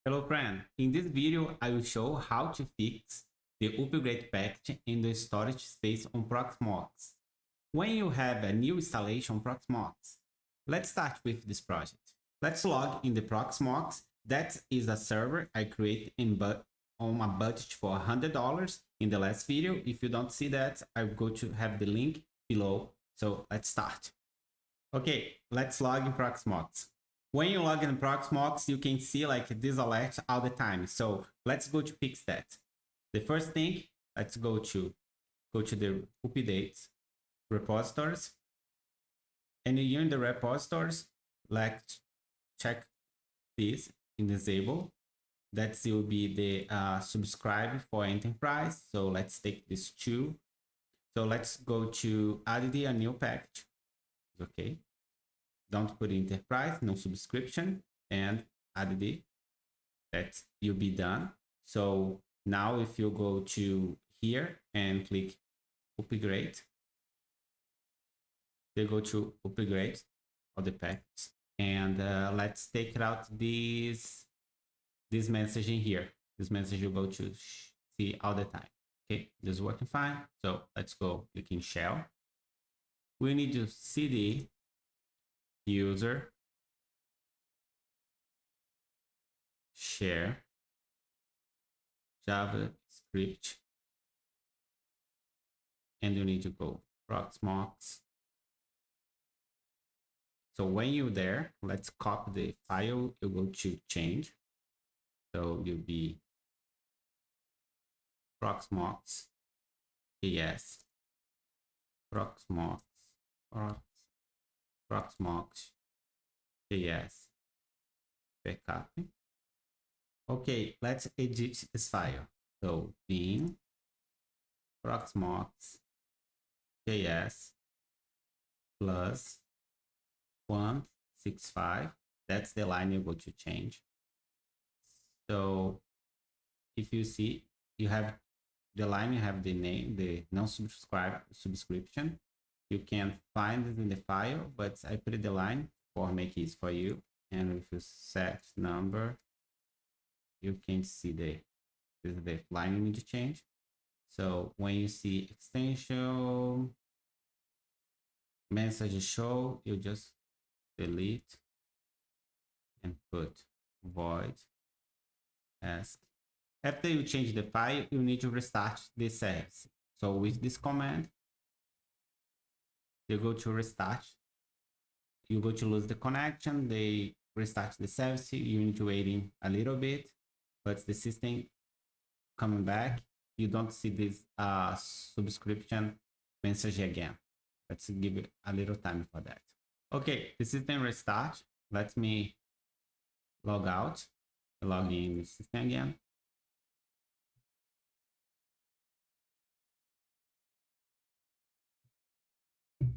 Hello friend, in this video I will show how to fix the upgrade package in the storage space on Proxmox. When you have a new installation on Proxmox, let's start with this project. Let's log in the Proxmox. That is a server I created on a budget for $100 in the last video. If you don't see that, I'm going to have the link below. So let's start. Okay, let's log in Proxmox. When you log in Proxmox, you can see like this alert all the time. So let's go to fix that. The first thing, let's go to the updates repositories. And here in the repositories, let's check this in disable. That will be the subscribe for enterprise. So let's take this two. So let's go to add a new package. Okay. Don't put enterprise, no subscription, and add it. That will be done. So now if you go to here and click upgrade, they go to upgrade of the packets. And let's take out this message in here. This message you go to see all the time. Okay, this is working fine. So let's go click in shell. We need to cd user share JavaScript, and you need to go Proxmox. So when you're there, let's copy the file. You go to change. So you'll be Proxmox yes Proxmox yes backup. Okay, let's edit this file. So bin Proxmox JS plus 165. That's the line you're going to change. So if you see, you have the line, you have the name, the non-subscription. You can find it in the file, but I put the line for make it for you. And if you set number, you can see this is the line you need to change. So when you see extension message show, you just delete and put void ask. After you change the file, you need to restart the service. So with this command, you go to restart. You go to lose the connection. They restart the service. You need to wait a little bit, but the system coming back. You don't see this subscription message again. Let's give it a little time for that. Okay, the system restart. Let me log out, log in the system again.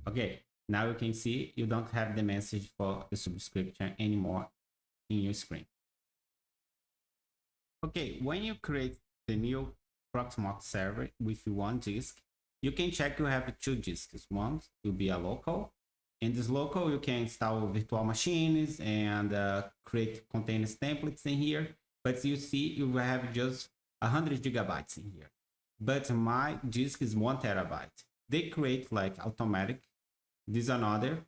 Okay, now you can see you don't have the message for the subscription anymore in your screen. Okay, when you create the new Proxmox server with one disk, you can check you have two disks. One will be a local. In this local, you can install virtual machines and create containers templates in here. But you see, you have just 100 gigabytes in here. But my disk is 1 terabyte. They create like automatic. This is another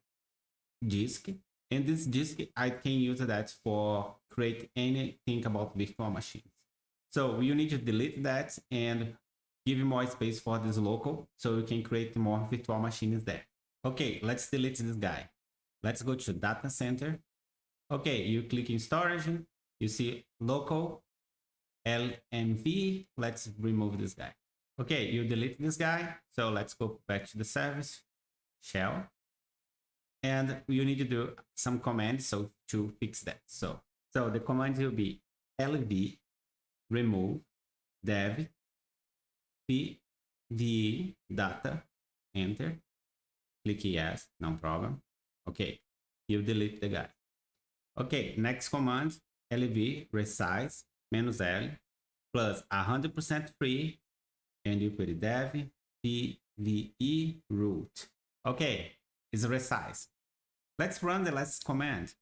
disk. And this disk, I can use that for create anything about virtual machines. So you need to delete that and give more space for this local so you can create more virtual machines there. Okay, let's delete this guy. Let's go to data center. Okay, you click in storage, you see local LMV. Let's remove this guy. Okay, you delete this guy. So let's go back to the service shell. And you need to do some commands to fix that. So the command will be lv remove dev pv data, enter, click yes, no problem. Okay, you delete the guy. Okay, next command, lv resize -l plus 100% free, and you put dev pve root. Okay, it's resize. Let's run the last command.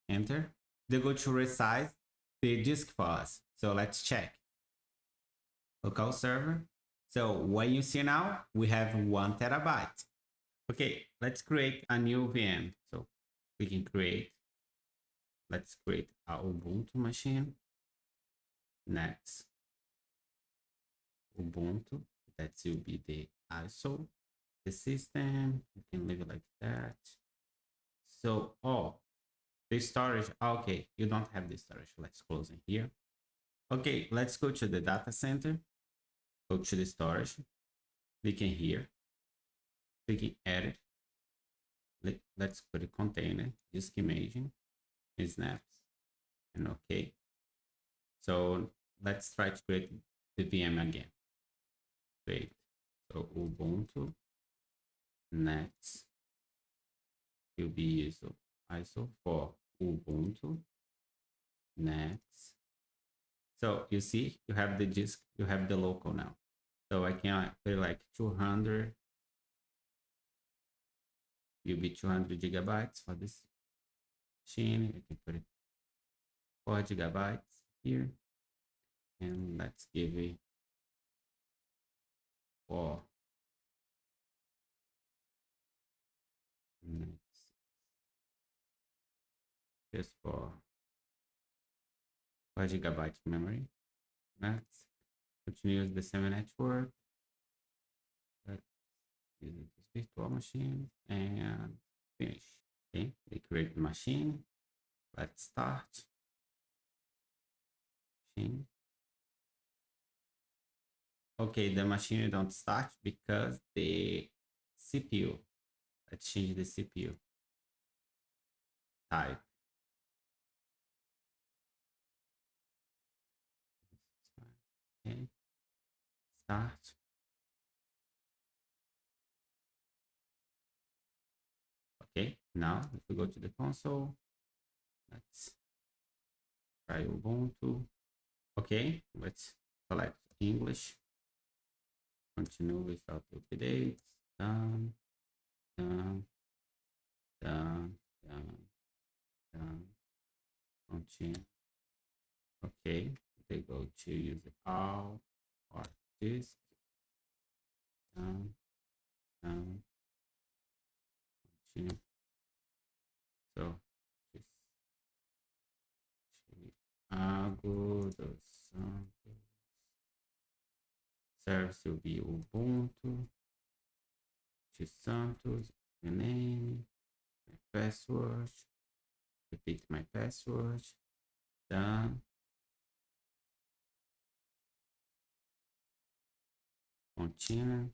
Enter. They go to resize the disk for us. So let's check. Local server. So what you see now, we have 1 terabyte. Okay, let's create a new VM. So we can create, let's create our Ubuntu machine. Next, Ubuntu, that will be the ISO, the system, you can leave it like that. So, oh, the storage, okay, you don't have the storage. Let's close it here. Okay, let's go to the data center, go to the storage, click in here, click in edit. Let's put a container, disk imaging, snaps, and okay. So let's try to create the VM again. Create. So Ubuntu, next will be ISO for Ubuntu, next. So you see, you have the disk, you have the local now. So I can put like 200, will be 200 gigabytes for this machine. You can put it 4 gigabytes here. And let's give it 4. Next, just for 4 gigabytes memory. Let's continue the same network. Let's use this virtual machine and finish. Okay, we create the machine. Let's start. Machine. Okay, the machine don't start because the CPU. Let's change the CPU type. Okay, start. Okay, now if we go to the console, let's try Ubuntu. Okay, let's select English. Continue without updates. Done, done, done, done, done. Continue. Okay, they go to use all or disk. Done, done. Continue. So just Thiago dos Santos. Service will be Ubuntu. Santos, the name, my password. Repeat my password. Done. Continue.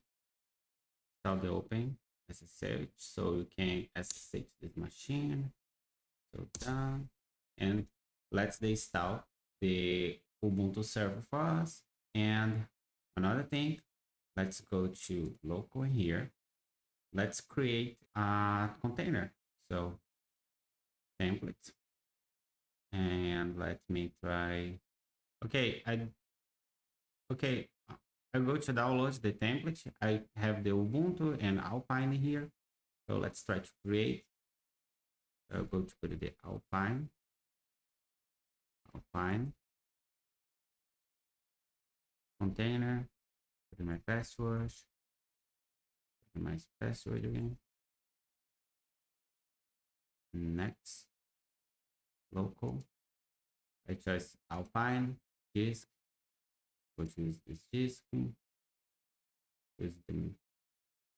Install the open SSH so you can SSH this machine. So done. And let's install the Ubuntu server for us. And another thing, let's go to local here. Let's create a container. So template. And let me try. Okay, I go to download the template. I have the Ubuntu and Alpine here. So let's try to create. I'll go to put the Alpine container, put my password, put my password again. Next, local. I choose Alpine disk, which is this disk. Is the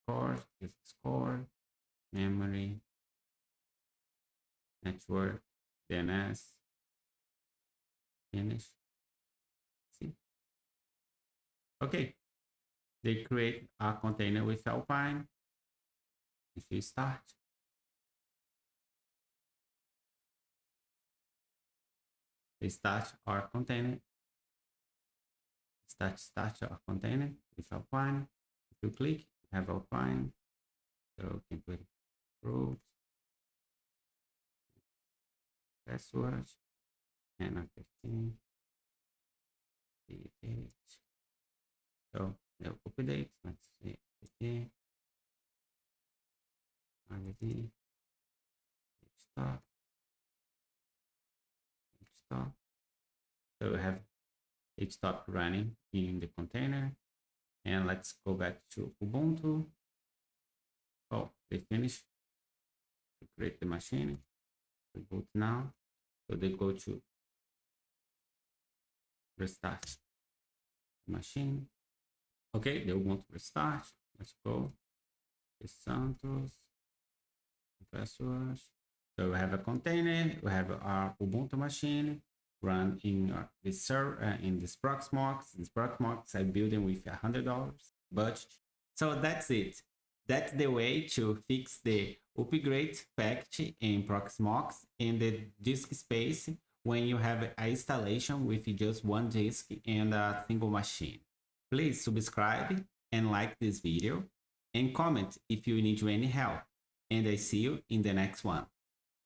core, is core, memory, network, DNS, finish. See. Okay, they create a container with Alpine. If you start, they start our container. Start our container with Alpine. If you click, have Alpine. So you can put root, password, and 15. So they'll update. Let's see. Okay. RD. Stop. Stop. So we have it stopped running in the container. And let's go back to Ubuntu. Oh, they finished to create the machine. Reboot now. So they go to restart the machine. Okay, they want to restart. Let's go. Santos, passwords. So we have a container. We have our Ubuntu machine run in this server in this Proxmox. This Proxmox I built it with $100 budget. So that's it. That's the way to fix the upgrade package in Proxmox in the disk space when you have an installation with just one disk and a single machine. Please subscribe and like this video and comment if you need any help. And I see you in the next one.